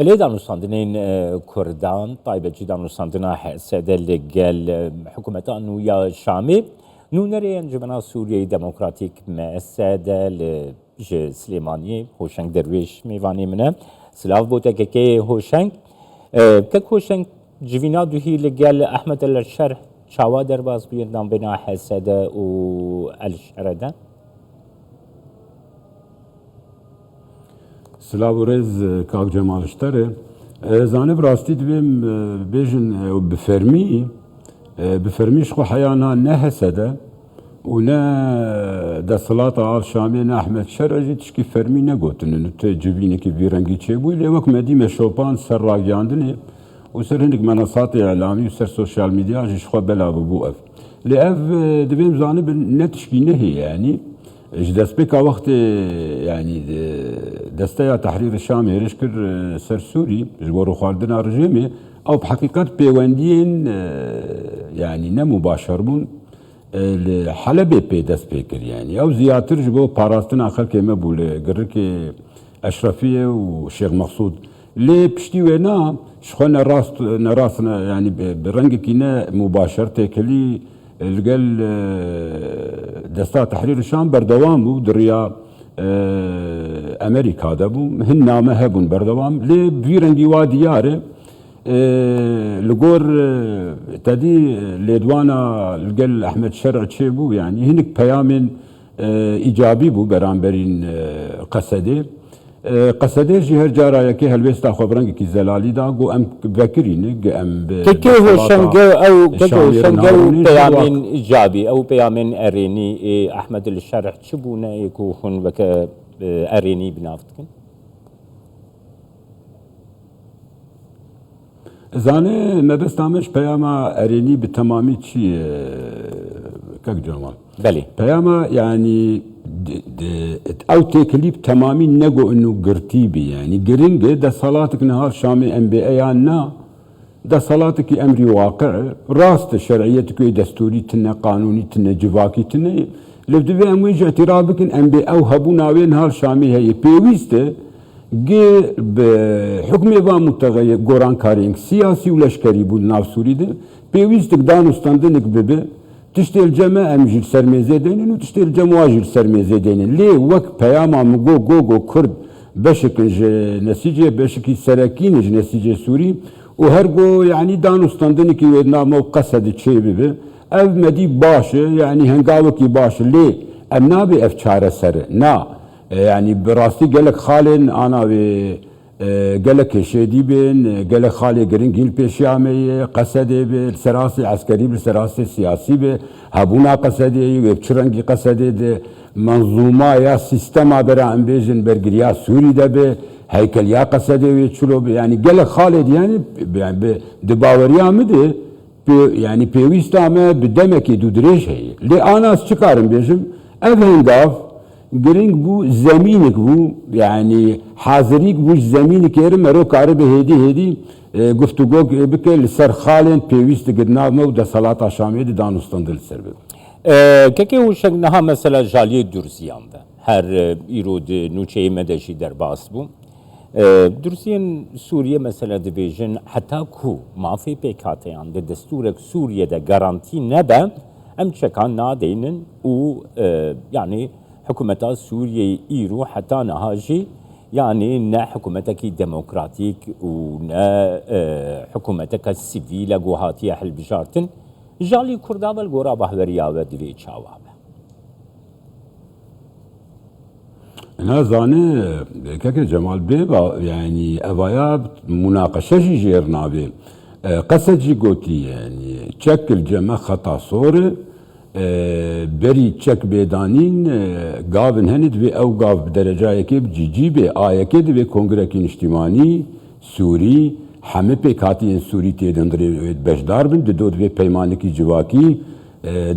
بله دانوستاندنین کردان طایبه دانوستاندنا حسده لگل حکومتان یا شامی نونری انجمن سوریه دموکراتیک مسده لج سلیمانی هوشنگ درویش میوانی منه سلاف بوده که هوشنگ جوینا دوهی لگل احمد الشرح چاوا در باز بیندان بنا حسده و الشرده سلاو رز کاک جمالشتره زانه براستی دویم بیجن بفرمیش خو حیانا نه حسده و نه دستلات آل شامی نه احمد شرعی تشکی فرمی نگوتن نت جبینه که بیرنگی چه بوی لیوک مدیم شوپان سر راگیاندنه و سر هنگ منصات اعلامی و سر سوشال میدیا جش خو بلا بو اف لیاف دویم زانه نتشکی نهی یعنی دست بك وقت يعني دستيا تحرير الشام يرشكر سر سوري جبروا خالدنا رجيمي او بحقيقة بيواندين يعني نمباشر بون حلبة بي دست بكر يعني او زياتر جبو باراستنا اخر كيما بول قررك اشرفية وشيخ مقصود لي بشتي وينا شخونا راسنا يعني برنج كينا مباشر تكلي القال دستا تحرير الشام بردوام بو دريا امريكا دبو هن نامه هبون بردوام لي بيرنجي وادياره لغور تدي لدوانا القال احمد شرع تشيبو يعني هنك بيامن ايجابي بو برانبرين قصدي قصدي جهر جارا يكي هلويستا خبرنج كي زلالي دا جو ام بكرين ام كيكي هو شنجو او كيكو شنجو بيامين ايجابي او بيامين اريني احمد الشرح تشبونا يكون بك اريني بنافتكن زانه ما بستعملش بياما اريني بتمامي شي كاك جمال بلي بياما يعني او تكليب تمامي نجو انه قرتيبي يعني قرنجة ده صلاتك نهار شامي ام بي ايانا ده صلاتك امري واقع راست شرعيتك دستوري تنا قانوني تنا جواكي تنا لبدو بي امويج اعترابك ام بي او هبو ناوي نهار شامي هي بيويسته جي بحكم با متغير قران كارينك سياسي ولشكري بو ناف سوري ده بيويستك دانوستاندنك ببه تشتغل جماعة أمجيل سرميزة دينين وتشتغل جماعة جيل سرميزة دينين ليه وقت بياما مجو كرد بشكل نسيجة بشكل سراكين نسيجة سوري وهرجو يعني دانوستاندني كي ودنا مو قصد شيء به أو مدي باش يعني هنقاوكي باش ليه النابي أفشار سر نا يعني براستي قالك خالن أنا قالك شدي بين قالك خالي قرين جيل بيشامي قصدي بالسراسي عسكري بالسراسي سياسي به هبونا قصدي وبشرنجي قصدي منظومة يا سيستم برا ام بيجن برجريا سوري ده به هيكل يا قصدي ويشلو يعني قالك خالد يعني دباوريا مده يعني بيويستامه بدمك دودريش هي لي انا شكارم بيجم افهنداف گرینگ بو زمینک بو يعني حاضريك بو زمینک يرم رو کار به هدي گفتگو بکل سر خالن پیوست گدنا مو د صلات شامي دانوستندل سر كيكي وشنها مثلا جالي درزيان ده هر ايرود نوچي مدشي در باس بو درزين سوريا مثلا ديفيجن حتى كو ما في بيكاتيان ده دستورك سوريا ده garanti نبا ام چكان نادينن و يعني حكومة سوريا إيرو حتى نهاجي يعني نا حكومتك ديمقراطيك ونا حكومتك السيفيلة جوهاتية حل بجارتن جالي كردا والجورا بحوريا ودري شاواب. أنا زاني كك جمال بيبا يعني أبايا مناقشة جيرنا بي قصد جيغوتي يعني شكل جمع خطا صورة بري تشك بيدانين قابن هند بي او قاب بدرجة يكيب جي بي آيكيد بي كونغركين اجتماعي سوري همه بيكاتين سوري تيدندري بشدار بن دود بي پیمانكي جواكي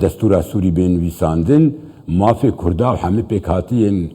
دستورا سوري بين ويساندن ما في كردا همه بيكاتين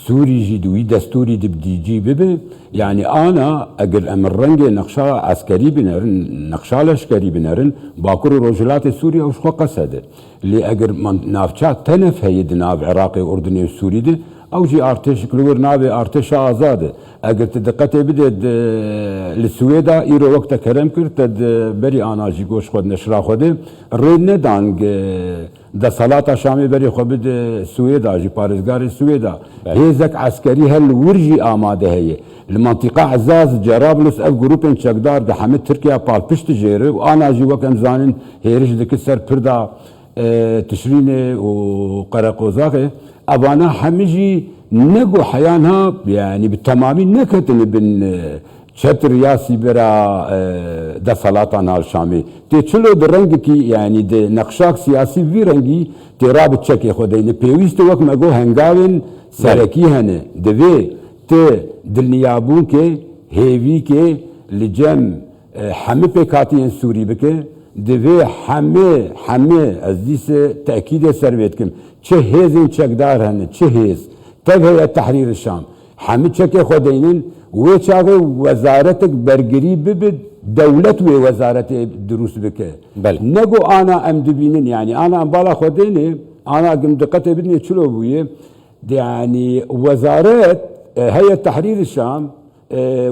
سوري جدوي دستوري دي جي بي يعني انا اگر امر رنگ نقشا عسكري بنرن نقشا لشكري بنرن باكر روجلات سوريا وش قصده اللي اگر نافچا تنف هي ناف عراقي اردني سوري دي او جي ارتش كلور نابي ارتش آزاد اگر تدقت بدد لسويدا ايرو وقت كرم كرت تد بري انا جي گوش خود نشرا خود رد ندانگ دا صلاة شامي بري خود بد سويدا جي پارزگار سويدا هيزك عسكري هل ورجي آماده هي المنطقة عزاز جرابلس اف جروبين چقدار دا حمد تركيا بال پشت جيره وانا جي وقت امزانن هيرش دكسر پردا تشرينه وقرقوزاقه ابانا حمجي نقو حيانها يعني بالتمامي نكتن بن شتر ياسي برا دا صلاطان هالشامي تي چلو در رنگ کی يعني د نقشاك سياسي في رنگي تي رابط چكي خودين پيويست وقت مگو هنگاوين سركي هنه دوي تي دلنيابون کے هيوي کے لجم حمي پيكاتين سوري بكه دوی همه از دیس تأکید سرویت کم چه هیزین چکدار هنه چه هیز تب هیئت تحریر الشام همه چک خودینین و چاقه وزارتک برگری ببد دولت و وزارت دروس بکه بله نگو آنا ام دبینین يعني انا ام بالا خودینه انا قم دقت بدني چلو بويه يعني وزارت هيئة تحرير الشام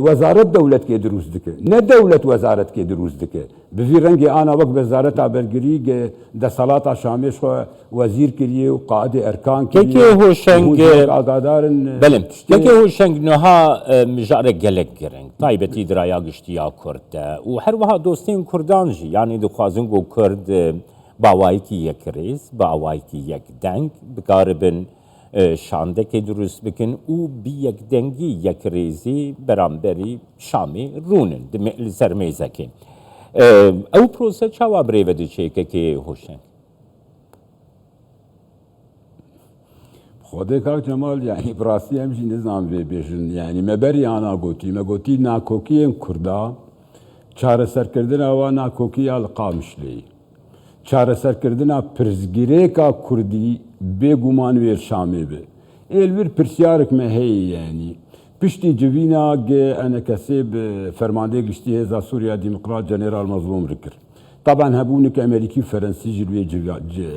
وزارت دولت کے دروس دکے نہ دولت وزارت کے دروس دکے بفی رنگی آنا وقت وزارت آبرگری دا صلاة شامش وزیر کریے و قائد ارکان کریے هو شنگ آگادارن بلم كي هو شنگ نها مجاره گلک گرنگ طایبتی درایا گشتیا کرد و هر وها دوستین کردان جی یعنی دخوازن گو کرد باوایی کی یک ریز باوایی کی یک دنگ بقاربن شاندکی درست بکن او بی یک دنگی یک ریزی برانبری شامی رونن سرمیزه که او پروسه چاوا بریوه چه که هوشنگ خود کاک جمال يعني براسي همشي نظام في بيشن يعني مبري انا قوتي ناكوكي كردا چاره سرکردنا و ناکوکی القامشلی چاره سرکردنا پرزگیریکا کردی بگومان ویر شامی به الویر پرسیارک مهی يعني پشتی جوینا انا کسب فرمانده گشتی هزا سوريا ديمقراط جنرال مظلوم رکر طبعا هبونك امريكي فرنسي جلوي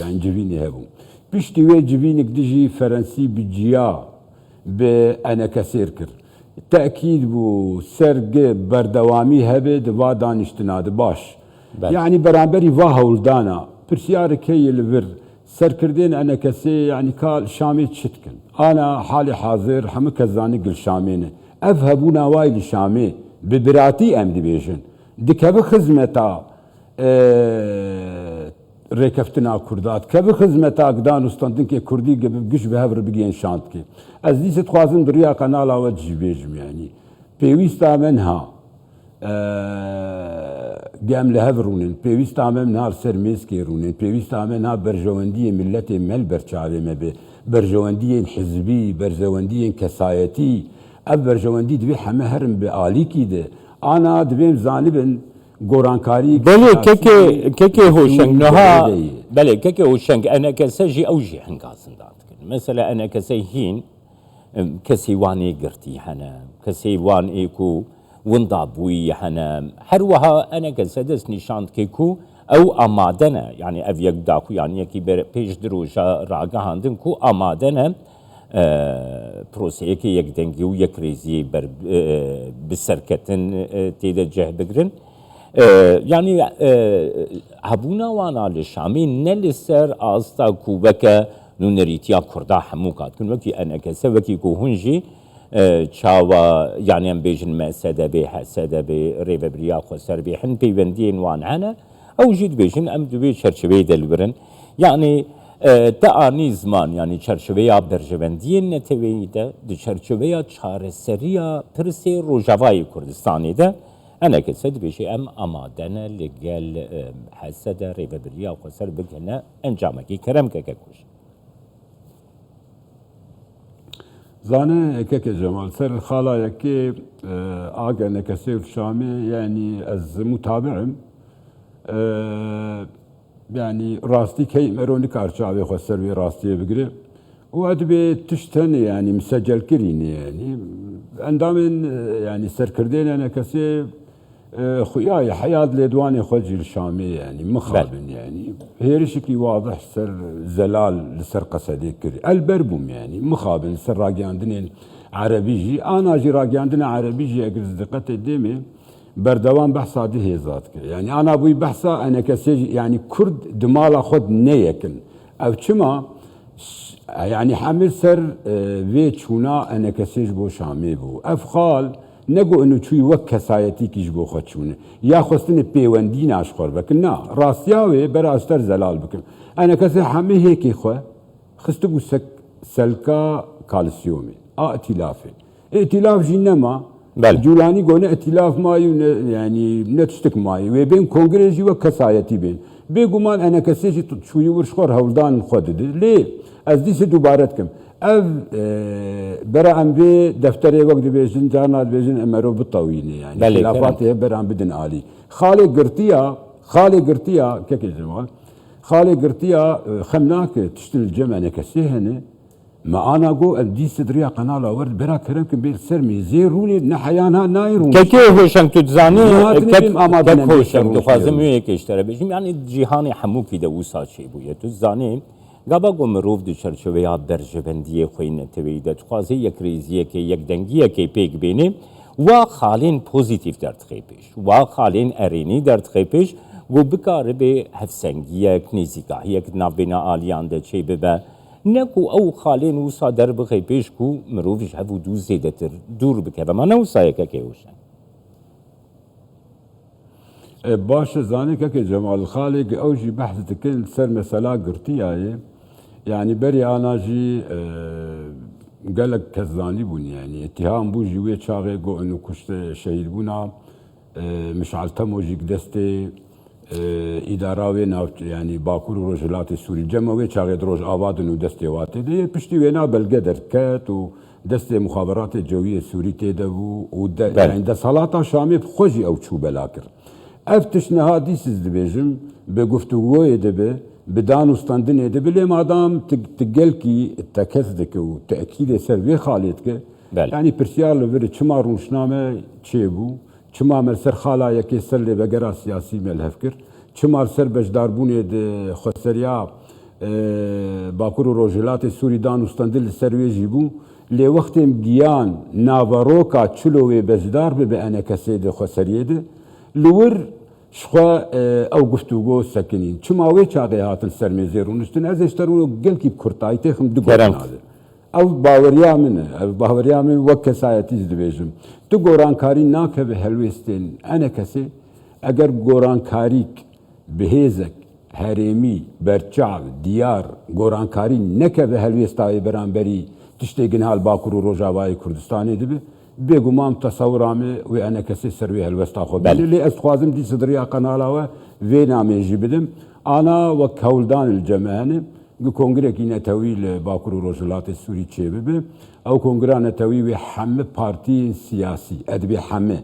يعني جويني هبون پشتی وی جوینک دجی فرنسي بجيا بانا كسير كر تأكيد بو سرق بردوامي هبد و دانشتنا باش يعني برانبري واهولدانا برسيارك هي الفر سركردين انا كسي يعني قال شامي تشتكن انا حالي حاضر هم كزاني قل شامين افهبونا وايل شامي ببراتي ام دي بيجن دكب خدمتا ركفتنا كردات كب خدمتا قدان استندن كي كردي قش بهبر بقين شانت كي از دي ستخوازن دريا قنالا وجي بيجم يعني بيويستا منها قام لهفرونن بيويستا منها سرميز كيرونن بيويستا منها برجواندي ملتي مل برچاوي مبه برجواندي حزبي برجواندي كسايتي اب برجواندي دبي حما هرم بعالي كيده انا دبيم زانبن گورانکاری بله که هوشنگ نها بله که هوشنگ انا کسجی اوجی هنگازن داد مثلا انا کسی هین کسی وانی گرتی هنه کسی وان ایکو وندابوی هنه هر وها انا کسدس نشاند که کو او آمادنه يعني اف یک داکو يعني یکی بر پیش دروجا راگه هندن کو آمادنه پروسه که یک دنگی و یک ریزی بر بسرکتن تیده جه بگرن يعني هبونا وانا للشامي نلسر آستا كوبكا نونريتيا كردا حموكات كن وكي أنا كسا وكي كوهنجي چاوا يعني ام بيجن ما سادا بي حسادا بي ريبا بريا خسر بي حن بيوندين وان عنا أو جيد بيجن أم دوبي شرشبي دلورن يعني تاني زمان يعني شرشبيا برجوندين نتويدا دي شرشبيا چارسريا پرسي روجاواي كردستاني ده أنا كسد بشيء أم أمادنا لقال حسد ريبا بريا وخسر بكنا أنجامكي كرم ككوش زانه كك جمال سر الخاله يكي آجا نكسير شامي يعني از متابعم يعني راستي كي مروني كارشاوي خسر بي راستي بقري وأدبي تشتني يعني مسجل كريني يعني عندما يعني سركردين أنا كسي خوياي حياة لدواني خوجي الشامي يعني مخابن يعني هي شكلي واضح سر زلال لسر قصدي كري البربوم يعني مخابن سر راجعندن عربيجي انا جي راجعندن عربيجي اجر دقت ديمي بردوان بحثا دي هيزات يعني انا ابوي بحثا انا كسي يعني كرد دمال خد نيكن او كما يعني حمل سر في چونا انا كسيج بو شامي بو افخال نگو انو چوی وک کسایتی کیش بو خود چونه یا خواستن پیوندی ناشخور بکن نه راستیاوی براستر زلال بکن انا کسی همه هیکی خواه خستو بو سلکا کالسیومی ائتلافی ائتلاف جی نما جولانی گونه ائتلاف مایو yani نتشتک مایو و بین کنگره جی وک کسایتی بین بگومان انا کسی جی چوی ورشخور هولدان خود ده لی از دیسی دوبارت کم ev beram bir deftere vakt dibêjin cana dibêjin emero bitawîne yani xilafat beram bidin alî xalê girtiya kekê cemal xalê girtiya xemnake tiştil cemene kesê hene me ana got ev dî sidriya qenala wir bera kerem ki bêr ser mê zê rûnê ne heyan ha nayê rûn kekê hoşang tu dizanî kek hoşang dixwazim wê yekê ji te re bêjim yani cîhanê hemûkî de wisa çêbûye tu dizanî Gaba ku mirov di çerçeveya berjevendiyê xwe netewî de dixwaze yek rêziyekê yek dengiyekê pêk bîne wa xalên pozîtîv derdixê pêş wa xalên erênî derdixê pêş got bikaribe hevsengiyek nêzîkahiyek navbêna aliyan de çê bibe ne ku ew xalên wisa derbixê pêş ku mirov ji hev û dû zêdetir dûr bikeve ma ne wisa yekekê hoşe باش زاني كي جمال الخالق او جي بحث تكن سر مسألة قرتياي يعني بري انا جي قال لك كزاني بون يعني اتهام بو جوي شاغي جو انه كشت شهيد بونا مشعل تمو جيك دستي اداره يعني باكور رجلات السوري جمعوي شاغي دروج اباد انه دستي واتي دي بشتي وينا بلقدر كات و دستي مخابرات الجويه السوري تدبو يعني ده صلاه شامي بخوجي او تشو بلاكر افتشنها دیسیز دبیجم به گفتگوی دبی به دانستاندن دبی لیم آدم تقل کی تکذب که و تأکید سر وی خالد که یعنی پرسیار لور چما روشنامه چه بو چما مرسر خالا یکی سر لی بگرا سیاسی ملحف کر چما سر بجداربونه ده خسریا باکور و روجلات سوری دانستاندن سر وی جیبو لی وقت گیان ناوروکا چلوی بجدار به انا کسی ده خسریه ده لور شخوا او گفتگو سکنین چما وی چاقی هاتن سرمزیرون استن از اشترون گل کی کرتای تخم دو گرناده او باوریا من وک کسایتیز دبیجم تو گورانکاری ناکه به هلوستین انا کسی اگر گورانکاریک بهیزک هرمی برچاو دیار گورانکاری نکه به هلوستای برانبری تشتی گنهال باکور و روجاوای کردستانی دبی بێگومان تەسەورامێ وێ ئەنە کەسی سەروێ هەلوەستا خۆ لێ ئەس خوازم دی سدریا قەناڵەوە وێ نامێژی بدم ئانا وەک هەولدان الجەمەانێ کۆنگرێکی نەتەوی لە باکوور و ڕۆژهەڵاتی سووری چێ ببێ ئەو کۆنگرا نەتەوی وێ هەمە پارتی سیاسی ئەدبێ هەمە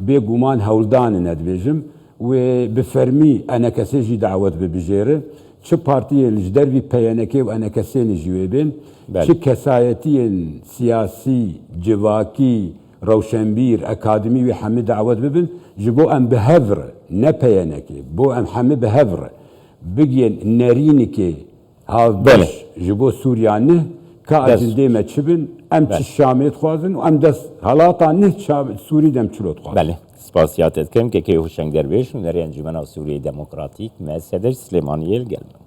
بێگومان هەولدانن ئەدبێژم وێ بفەرمی ئەنە کەسێژی داوەت ببژێرە چ پارتیە لژ دەروی پەیەنەکێ و ئەنە کەسێنیژی وێ بێن چه کسایتین سیاسی جواکی روشنبیر اکادمی و همه دعوت ببین جبو ام بهفر نه پیانکی بو ام همه بهفر بگین نرینی که هاو بش جبو سوریانه که اجنده مچبن ام چه شامیت خوازن و ام دست حالاتا نه سوری دم چلوت خوازن بله spasiyat etkem ki hoşang derviş ve enjümena Suriye Demokratik Meseder Süleymaniye gelme.